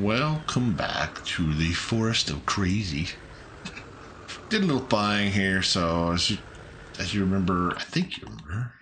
Welcome back to the Forest of Crazy. Did a little buying here, so as you remember, I think you remember,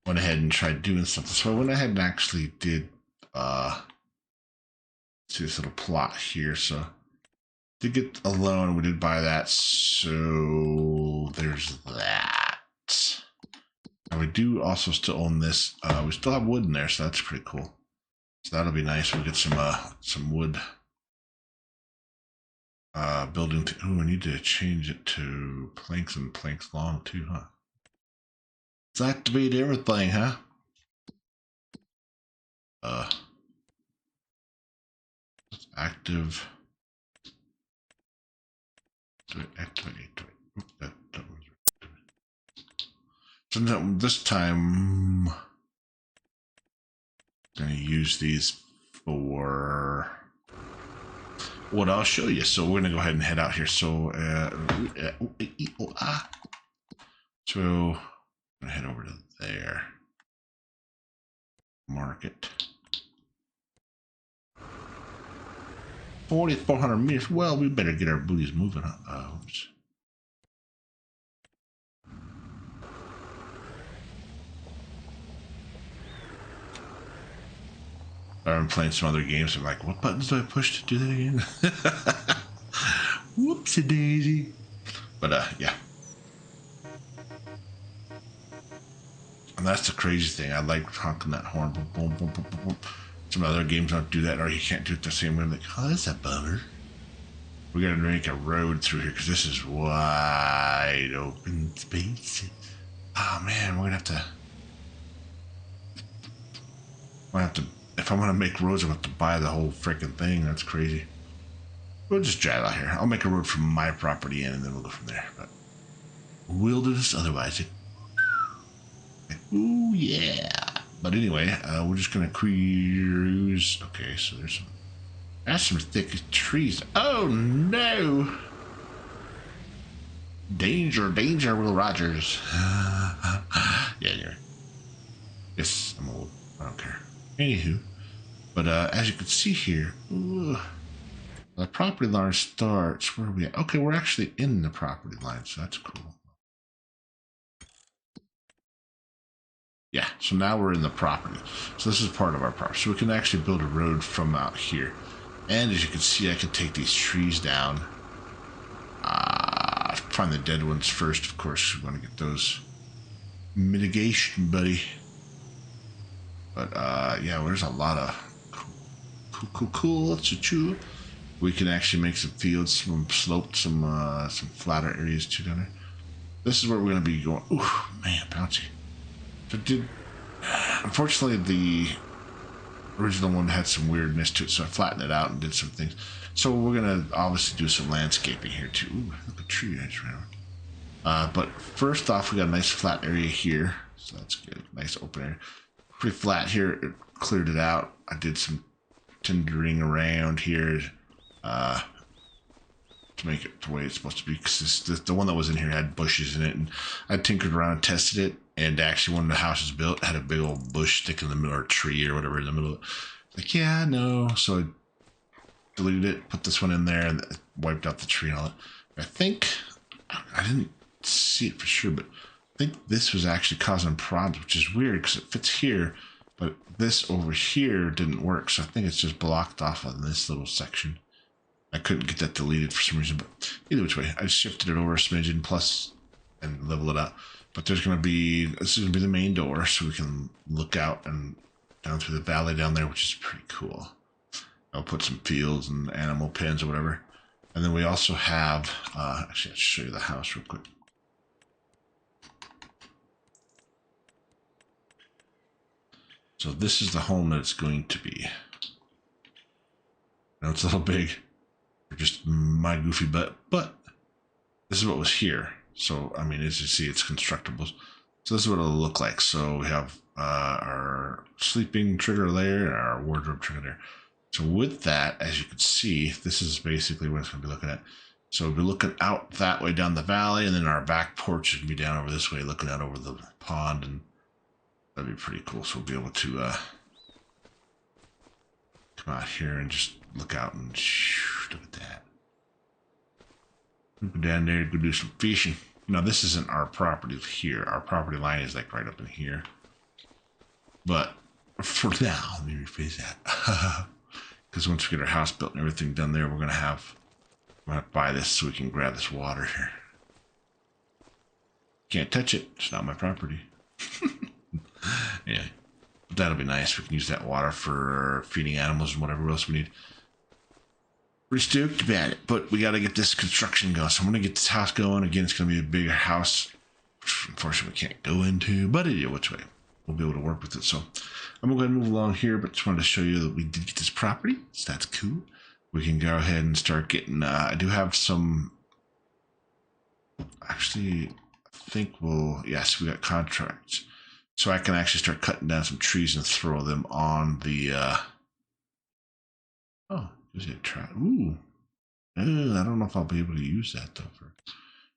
went ahead and tried doing something. So I went ahead and actually did see this little plot here. So did get a loan, we did buy that, so there's that. And we do also still own this. We still have wood in there, so that's pretty cool. So that'll be nice. We'll get some wood. Building to, oh, I need to change it to planks and planks long too, huh? Let's activate everything, huh? Let's active. Activate. So this time, I'm gonna use these for what I'll show you. So we're gonna go ahead and head out here. So, so I'm gonna head over to there. Market. 4,400 meters. Well, we better get our booties moving. Oops. I'm playing some other games. I'm like, what buttons do I push to do that again? Whoopsie daisy. But yeah. And that's the crazy thing. I like honking that horn. Boom, boom, boom, boom, boom, boom. Some other games don't do that, or you can't do it the same way. I'm like, oh, that's a bummer. We gotta make a road through here because this is wide open space. Oh man, we're gonna have to. If I want to make roads, I'm gonna have to buy the whole freaking thing. That's crazy. We'll just drive out here. I'll make a road from my property in, and then we'll go from there. But we'll do this otherwise. Ooh yeah. But anyway, we're just gonna cruise. Okay, so that's some thick trees. Oh no! Danger, danger, Will Rogers. Yeah, anyway. Yes, I'm old. I don't care. Anywho, but as you can see here, the property line starts. Where are we at? Okay, we're actually in the property line, so that's cool. Yeah, so now we're in the property. So this is part of our property. So we can actually build a road from out here. And as you can see, I can take these trees down. Find the dead ones first, of course. We want to get those mitigation, buddy. But yeah, there's a lot of cool. We can actually make some fields, some sloped, some flatter areas too down there. This is where we're going to be going. Ooh, man, bouncy. So unfortunately, the original one had some weirdness to it, so I flattened it out and did some things. So we're going to obviously do some landscaping here too. Ooh, look at a tree I just ran over. But first off, we got a nice flat area here, so that's good. Nice open area. Pretty flat here. It cleared it out. I did some tindering around here to make it the way it's supposed to be, because the one that was in here had bushes in it, and I tinkered around and tested it. And actually, when the house was built, it had a big old bush sticking in the middle, or a tree or whatever in the middle of it. Like, yeah, no. So I deleted it, put this one in there, and wiped out the tree and all that. I think, I didn't see it for sure, but I think this was actually causing problems, which is weird because it fits here, but this over here didn't work. So I think it's just blocked off on this little section. I couldn't get that deleted for some reason, but either which way, I shifted it over a smidgen plus and level it out. But there's going to be, this is going to be the main door, so we can look out and down through the valley down there, which is pretty cool. I'll put some fields and animal pens or whatever. And then we also have, actually, I'll show you the house real quick. So this is the home that it's going to be. I know it's a little big for just my goofy butt, but this is what was here. So, I mean, as you see, it's constructible. So this is what it'll look like. So we have our sleeping trigger there and our wardrobe trigger there. So with that, as you can see, this is basically what it's going to be looking at. So we'll be looking out that way down the valley, and then our back porch is going to be down over this way, looking out over the pond, and that'd be pretty cool. So we'll be able to come out here and just look out and look at that. We'll go down there and go do some fishing. Now, this isn't our property here. Our property line is like right up in here. But for now, let me rephrase that. Because once we get our house built and everything done there, we're going to buy this so we can grab this water here. Can't touch it. It's not my property. Anyway, that'll be nice. We can use that water for feeding animals and whatever else we need. Pretty stoked about it, but we got to get this construction going. So I'm going to get this house going. Again, it's going to be a bigger house. Unfortunately, we can't go into, but either which way, we'll be able to work with it. So I'm going to go ahead and move along here, but just wanted to show you that we did get this property. So that's cool. We can go ahead and start getting, I do have some, actually, I think yes, we got contracts. So I can actually start cutting down some trees and throw them on the, is it try? Ooh. I don't know if I'll be able to use that though for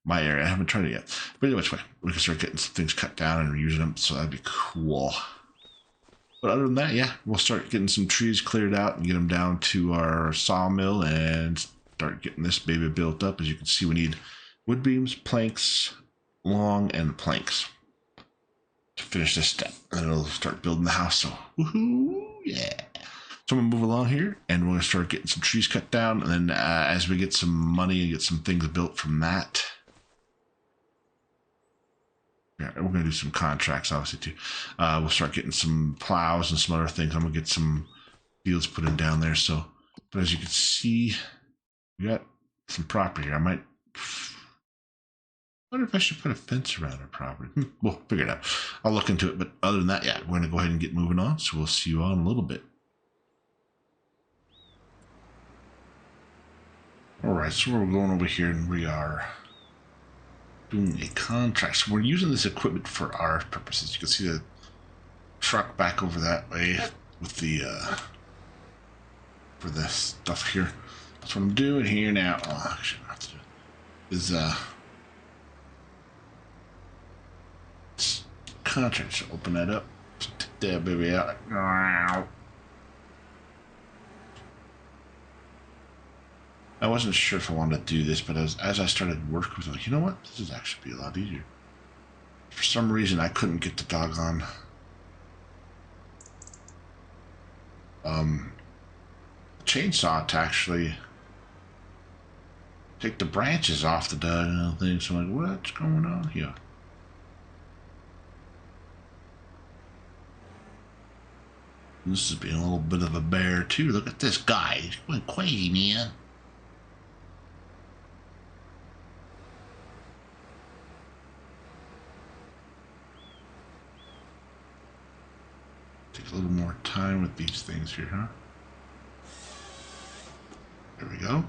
my area. I haven't tried it yet. But either which way, we can start getting some things cut down and reusing them, so that'd be cool. But other than that, yeah, we'll start getting some trees cleared out and get them down to our sawmill and start getting this baby built up. As you can see, we need wood beams, planks, long, and planks to finish this step. And then it'll start building the house. So, woohoo, yeah. So I'm going to move along here, and we're going to start getting some trees cut down. And then as we get some money and get some things built from that, yeah, we're going to do some contracts, obviously, too. We'll start getting some plows and some other things. I'm going to get some fields put in down there. So, but as you can see, we got some property here. I wonder if I should put a fence around our property. We'll figure it out. I'll look into it. But other than that, yeah, we're going to go ahead and get moving on. So we'll see you all in a little bit. All right, so we're going over here, and we are doing a contract. So we're using this equipment for our purposes. You can see the truck back over that way with the for this stuff here. That's what I'm doing here now. Oh, actually, I have to do it. Is contract. So open that up. Take that baby out. I wasn't sure if I wanted to do this, but as I started working with it, like, you know what? This is actually be a lot easier. For some reason, I couldn't get the doggone chainsaw to actually take the branches off the doggone thing. So I'm like, what's going on here? This is being a little bit of a bear too. Look at this guy. He's going crazy, man. Take a little more time with these things here, huh? There we go.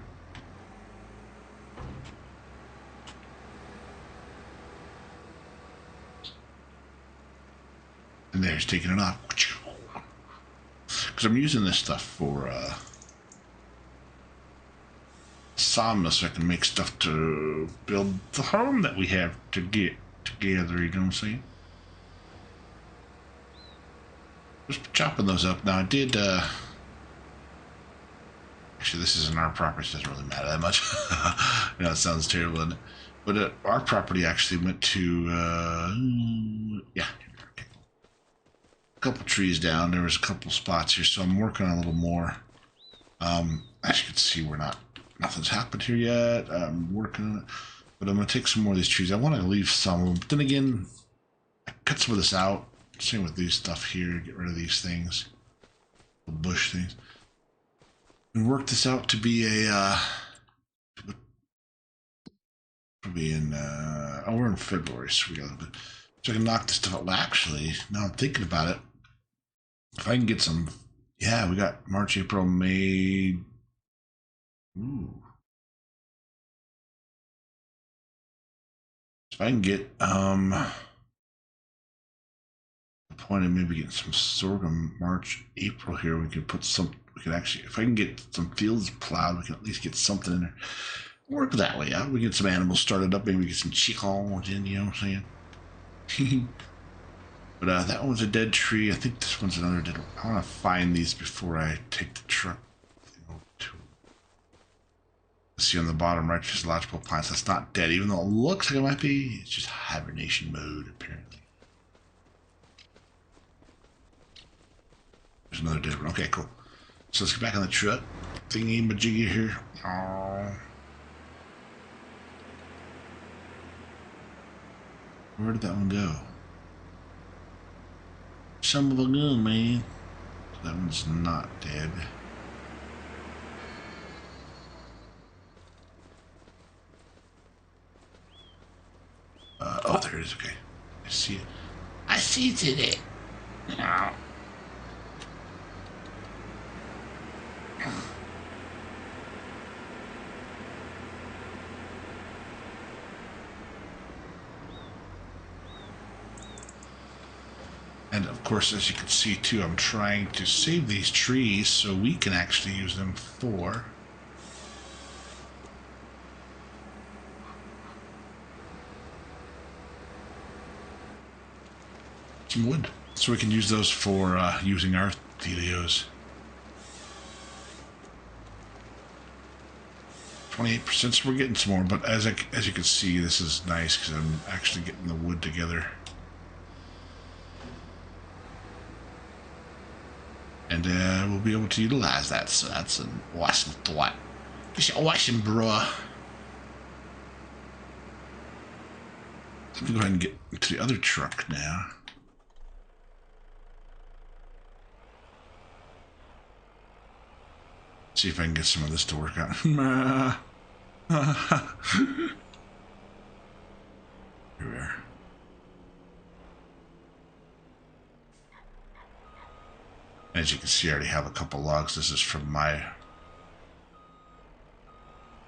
And there's taking it off. Because I'm using this stuff for sawmill, so I can make stuff to build the home that we have to get together, you know what I'm saying? Just chopping those up. Now I did, actually this isn't our property, so it doesn't really matter that much. You know, it sounds terrible, doesn't it? But our property actually went to, yeah, okay. A couple trees down. There was a couple spots here, so I'm working on a little more. As you can see, nothing's happened here yet. I'm working on it, but I'm going to take some more of these trees. I want to leave some of them, but then again, I cut some of this out. Same with these stuff here, get rid of these things, the bush things, and work this out to be a, we're in February, so we got a little bit, so I can knock this stuff out. Well, actually, now I'm thinking about it, if I can get some, yeah, we got March, April, May, ooh. If I can get, point of maybe getting some sorghum March, April here, we could put some, we could actually, if I can get some fields plowed, we can at least get something in there. Work that way out. We get some animals started up, maybe get some chickens in, you know what I'm saying? But that one's a dead tree. I think this one's another dead one. I want to find these before I take the truck See on the bottom right, physiological plants. That's not dead, even though it looks like it might be. It's just hibernation mode, apparently. There's another dead one. Okay, cool. So let's get back on the truck. Thingy majiggy here. Oh. Where did that one go? Some of a gun, man. That one's not dead. Oh, there it is. Okay. I see it. I see it in it. No. And of course, as you can see too, I'm trying to save these trees so we can actually use them for some wood. So we can use those for using our videos. 28%, so we're getting some more, but as you can see, this is nice because I'm actually getting the wood together. And we'll be able to utilize that, so that's an awesome thought. It's awesome, bruh. Let me go ahead and get to the other truck now. See if I can get some of this to work out. Here we are. As you can see, I already have a couple logs. This is from my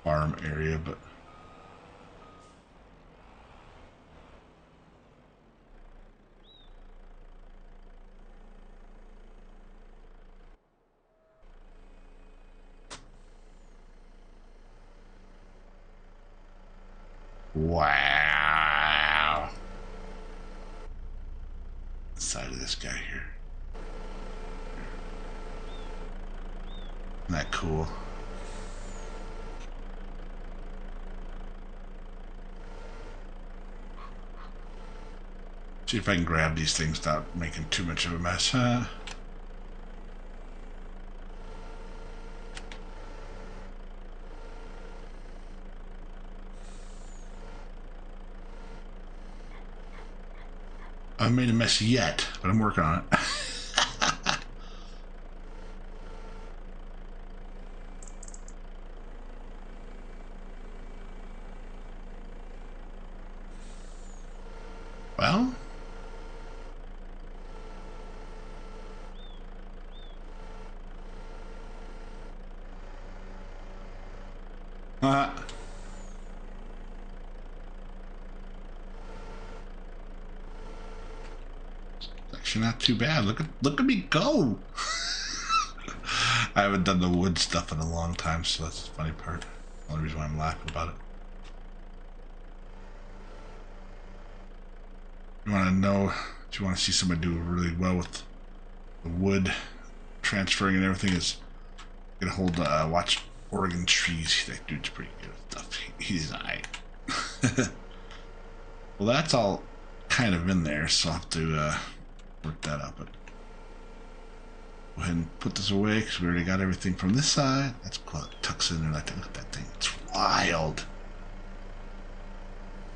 farm area, but wow. Side of this guy here. Isn't that cool? See if I can grab these things without making too much of a mess, huh? I haven't made a mess yet, but I'm working on it. Well, actually not too bad. Look at me go. I haven't done the wood stuff in a long time, so that's the funny part. The only reason why I'm laughing about it. You want to know if you want to see somebody do really well with the wood transferring and everything, is get a hold of watch Oregon Trees. That dude's pretty good at stuff. He's alright. Well, that's all kind of in there, so I'll have to work that out. But go ahead and put this away because we already got everything from this side. That's cool. It tucks in there like that. Look at that thing. It's wild.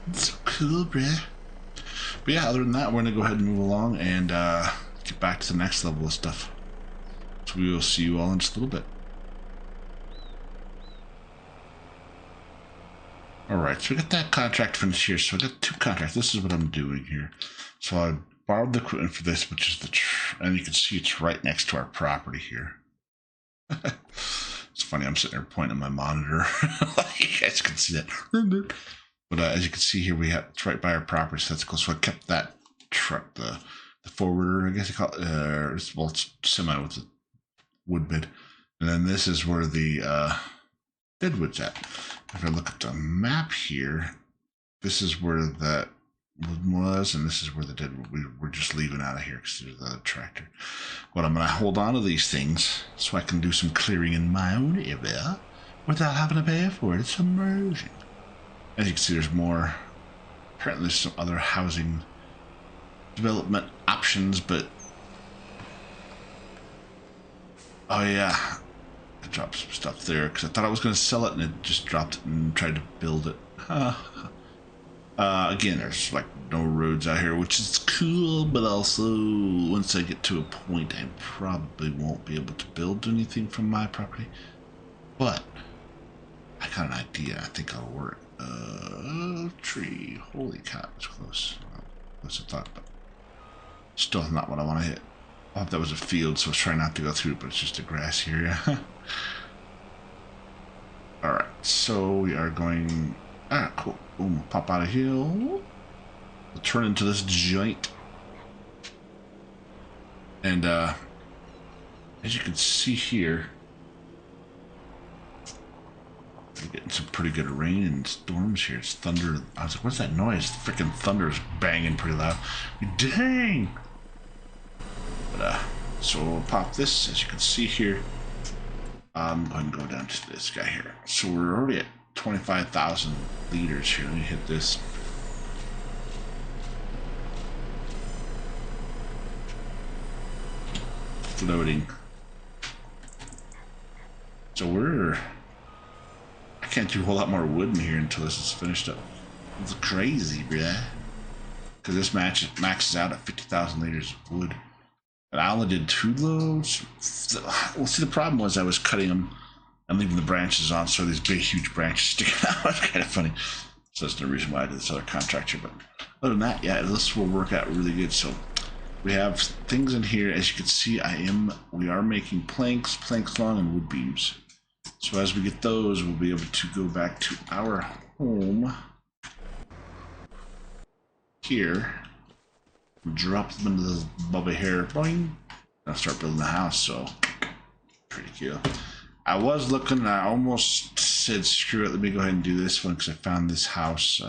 It's so cool, bruh. But yeah, other than that, we're going to go ahead and move along and get back to the next level of stuff. So we will see you all in just a little bit. Alright, so we got that contract finished here. So I got two contracts. This is what I'm doing here. So I borrowed the equipment for this, which is and you can see it's right next to our property here. It's funny, I'm sitting there pointing at my monitor. You guys can see that. But as you can see here, it's right by our property, so that's cool. So I kept that truck, the forwarder, I guess you call it. Well, it's semi with the wood bed. And then this is where the deadwood's at. If I look at the map here, this is where that wood was, and this is where the deadwood. We're just leaving out of here because there's the other tractor. But I'm going to hold on to these things so I can do some clearing in my own area. without having to pay for it. It's amazing. As you can see, there's more. Apparently, there's some other housing development options, but oh yeah, I dropped some stuff there because I thought I was going to sell it, and it just dropped it and tried to build it. Again, there's like no roads out here, which is cool, but also once I get to a point, I probably won't be able to build anything from my property. But I got an idea. I think I'll work. Tree. Holy cow, it's close. Close I thought, but still not what I want to hit. I thought that was a field, so I was trying not to go through it, but it's just a grass area. Alright, so we are going. Ah, cool. Boom, pop out of here. We'll turn into this joint. And, as you can see here, we're getting some pretty good rain and storms here. It's thunder. I was like, what's that noise? Freaking thunder's banging pretty loud. Dang! But, so we'll pop this, as you can see here. I'm going to go down to this guy here. So we're already at 25,000 liters here. Let me hit this. Floating. So I can't do a whole lot more wood in here until this is finished up. It's crazy, bruh. Because this maxes out at 50,000 liters of wood. And I only did 2 loads. Well, see, the problem was I was cutting them and leaving the branches on, so these big, huge branches sticking out. It's kind of funny. So that's the reason why I did this other contract here. But other than that, yeah, this will work out really good. So we have things in here. As you can see, we are making planks long, and wood beams. So as we get those, we'll be able to go back to our home here, drop them into this bubba here, boing, and start building the house. So pretty cool. I was looking, I almost said screw it, let me go ahead and do this one because I found this house.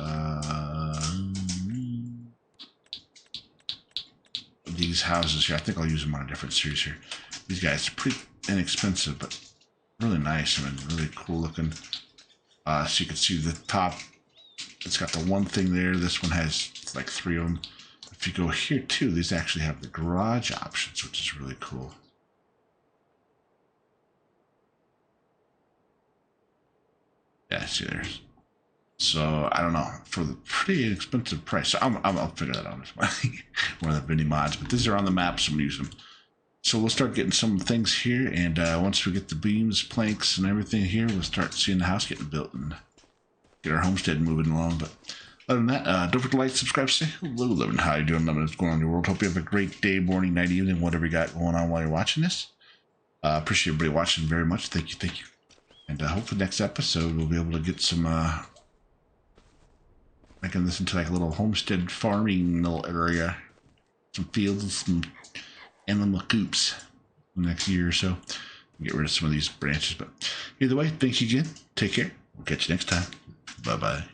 These houses here, I think I'll use them on a different series here. These guys are pretty inexpensive, but really nice. I mean, really cool looking. So you can see the top, it's got the one thing there. This one has like 3 of them. If you go here too, these actually have the garage options, which is really cool. Yeah, see there. So I don't know, for the pretty inexpensive price. So I'll figure that out one of the mini mods. But these are on the map, so I'm using them. So we'll start getting some things here, and once we get the beams, planks, and everything here, we'll start seeing the house getting built and get our homestead moving along. But other than that, don't forget to like, subscribe, say hello, living. How you doing? What's going on in your world? Hope you have a great day, morning, night, evening, whatever you got going on while you're watching this. Appreciate everybody watching very much. Thank you. And hopefully next episode we'll be able to get some, making this into like a little homestead farming little area. Some fields, some animal coops next year or so. Get rid of some of these branches. But either way, thanks again. Take care. We'll catch you next time. Bye-bye.